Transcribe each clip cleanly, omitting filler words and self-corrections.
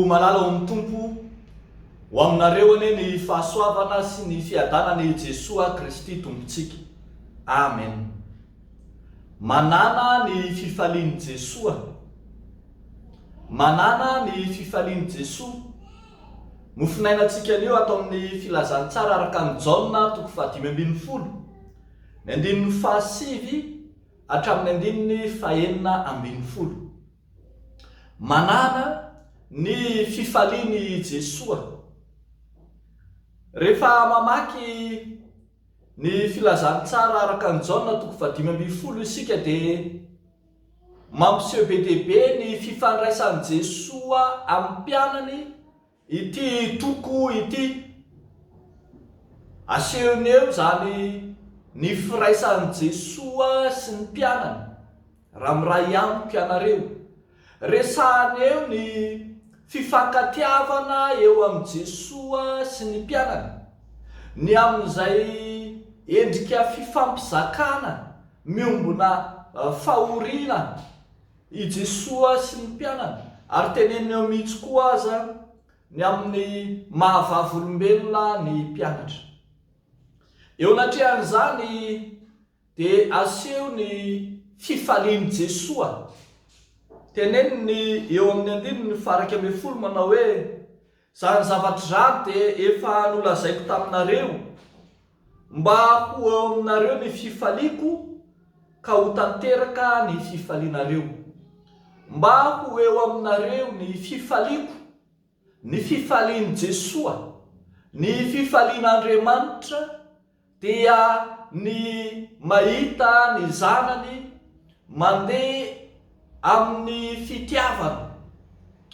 malala ao amin'ny tompo ho aminareo ane ny fahasoavana sy ny fiadanany Jesosy Kristy tompontsika. Amen. Manana ny fifalian'i Jesosy. Manana ny fifalian'i Jesosy. Mofinainantsika anio atao amin'ny filazantsara araka ny Jaona 5:12, ny 7 hatramin'ny 9:40. Manana ny fifalian'i Jesosy. Rehefa mamaky ny filazantsara araka ny Jaona 5:12 isika dia mampiseho be dia be ny fifandraisan'i Jesosy amin'ny mpianany ity toko ity. Asehony eo zany ny firaisan'i Jesosy sy ny mpianany. Raha miray amiko ianareo, resahany eo ny fifankatiavana eo amin'ny Jesosy sy ny mpianany, ny amin'izay endrika fifampizakana miombona fahoriana i Jesosy sy ny mpianany. Ary teneniny eo mihitsy koa aza ny amin'ny mahavavolombelona ny mpianatra. Eo anatrehan'izany dia aseho ny fifalian'i Jesosy. Teneniny eo amin'ny 9:40 manao hoe, zany zavatra zany dia efa nolazaiko taminareo mba ho eo aminareo ny fifaliako ka ho tanteraka ny fifalianareo. Mba ho eo aminareo ny fifaliako, ny fifalian'i Jesosy, ny fifalian'Andriamanitra dia ny mahita ny zanany mandeha amin'ny fitiavana,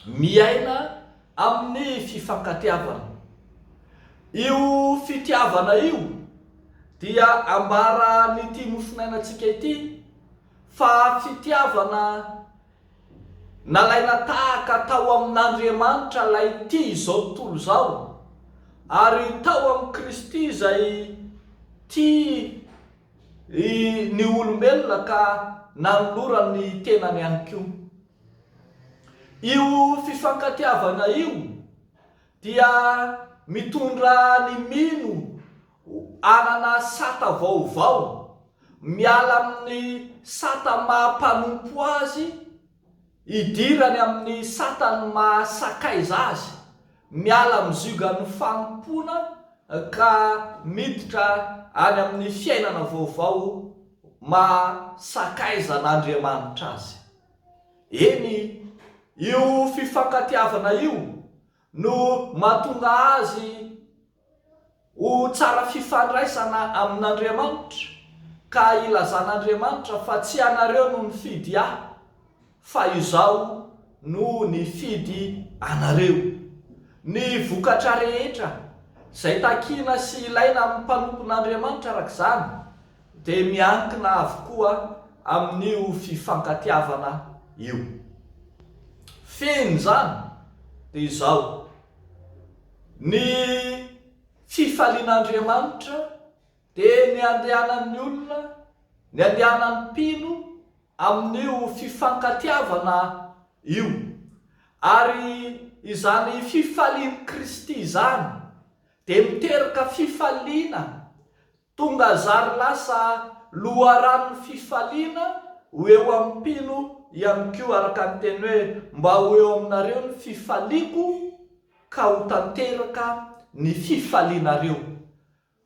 miaina amin'ny fifankatiavana. Io fitiavana io dia ambara n'ity mofinainantsika ity fa fitiavana nalaina tahaka tao amin'Andriamanitra ilay tia izao tontolo izao, ary tao amin'ny Kristy izay tia ny olombelona ka nanolora ny tenany ihany koa. Io fifankatiavana io dia mitondra ny mino anana sata vaovao, miala amin'ny sata mahampanompo azy, idirany amin'ny satany mahasakaiza azy, miala amin'izigany fanompoana ka miditra any amin'ny fiainana vaovao mahasakaiza n'Andriamanitra azy. Eny, io fifankatiavana io no mahatonga azy ho tsara fifandraisana amin'Andriamanitra, ka ilazan'Andriamanitra fa tsy anareo no nifidy ahy, fa izaho no nifidy anareo. Ny vokatra rehetra izay takiana sy ilaina amin'ny mpanompon'Andriamanitra arak'izany dia miankina avokoa amin'io fifankatiavana io. Feno zany dia izao, ny fifalian'Andriamanitra dia ny andehanan'ny olona, ny andehanan'ny mpino amin'io fifankatiavana io. Ary izany fifalian'i Kristy izany dia miteraka fifaliana, tonga zary lasa loharan'ny fifaliana ho eo amin'ny mpino ihany koa, araka ny teny hoe mba ho eo aminareo ny fifaliako ka ho tanteraka ny fifalianareo.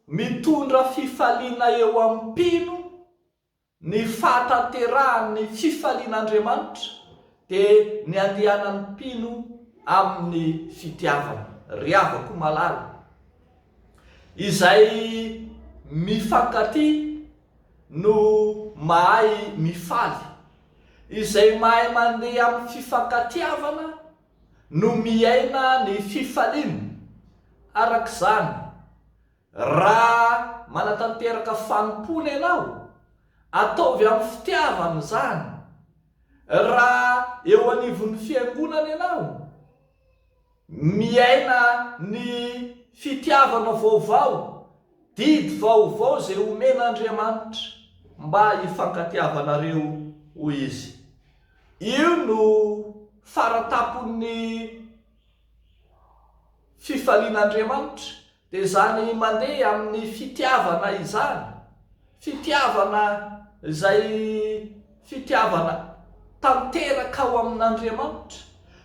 Mitondra fifaliana eo amin'ny mpino ny fahatanterahany fifalian'Andriamanitra dia ny andehanan'ny mpino amin'ny fitiavana. Riavako malala, izay mifankatia no mahay mifaly, izay mahay mandeha amin'ny fifankatiavana no miaina ny fifaliana. Arak'izany, raha manatanteraka fanompona ianao, ataovy amin'ny fitiavana zany. Raha eo anivon'ny fiangonana ianao, miaina ny fitiavana vaovao, didy vaovao izay omen'Andriamanitra mba hifankatiavanareo ho izy. Io no faratapon'ny fifalian'Andriamanitra dia zany mandeha amin'ny fitiavana izany, fitiavana izay fitiavana tanteraka ao amin'Andriamanitra,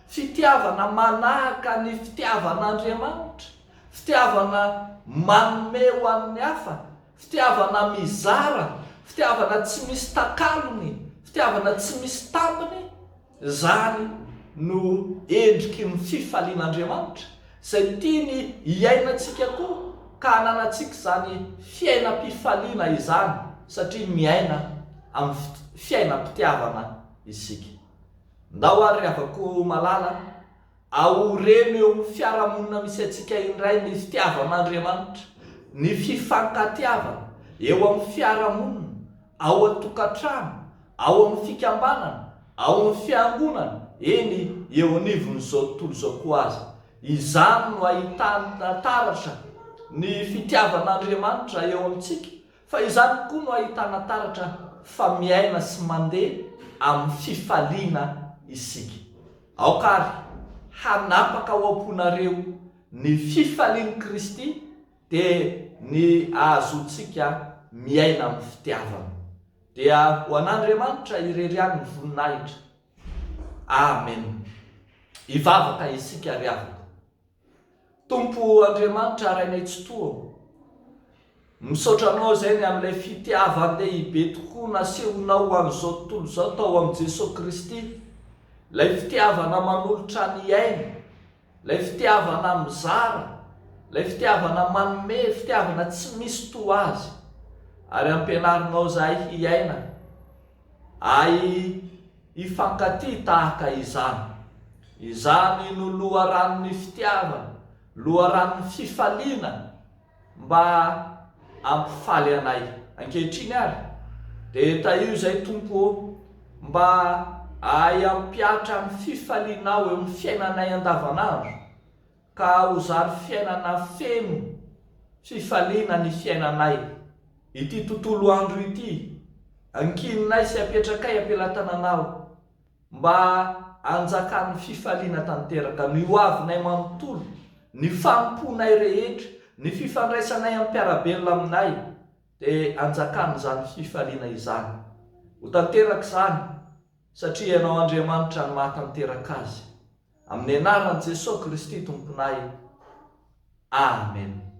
fitiavana manahaka ny fitiavan'Andriamanitra, fitiavana manome ho an'ny hafa, fitiavana mizara, fitiavana tsy misy takalony, fitiavana tsy misy tambiny. Zany no endriky ny fifalian'Andriamanitra izay tiany hiainantsika koa, ka hananantsika zany fiainam-pifaliana izany satria miaina amin'ny fiainam-pitiavana isika. Ndao ary avako malala aoreny eo amin'ny fiarahamonina misy antsika indray ny fitiavan'Andriamanitra, ny fifankatiavana eo amin'ny fiarahamonina, ao an-tokantrano, ao amin'ny fikambanana, ao amin'ny fiangonana, eny eo anivon'izao tontolo izao koa azy. Izany no ahitana taratra ny fitiavan'Andriamanitra eo amintsika, fa izany koa no ahitana taratra fa miaina sy mandeha amin'ny fifaliana isika. Aokary hanapaka ao am-ponareo ny fifalian'i Kristy dia ny ahazontsika miaina amin'ny fitiavana. Dia ho an'Andriamanitra irery ihany ny voninahitra. Amen. Ivavaka isika ry avaka. Tompo Andriamanitra rainay tsy toa, misaotra anao zay amin'ilay fitiavan-dehibe tokoa nasehonao amin'izao tontolo izao tao amin'i Jesosy Kristy, ilay fitiavana manolotra ny aina, ilay fitiavana mizara, ilay fitiavana manome, fitiavana tsy misy toa azy. Ary ampianarinao zahay hiaina hifankaty tahaka izany. Izany no loharanon'ny fitiavana, loharanon'ny fifaliana mba ampifaly anay ankehitriny ary. Dia taio zay Tompo mba ampiatra ny fifalianao eo amin'ny fiainanay andavanandro, ka ho zary fiainana feno fifaliana ny fiainanay. Ity tontolo andro ity, ankininay sy apetrakay ampelantananao mba anjakan'ny fifaliana tanteraka, ny hoavinay manontolo, ny famponay rehetra, ny fifandraisanay amin'ny mpiarabelona aminay, dia anjakany izany fifaliana izany. Ho tanteraka izany satria ianao Andriamanitra no mahatanteraka azy. Amin'ny anaran'i Jesosy Kristy Tomponay. Amen.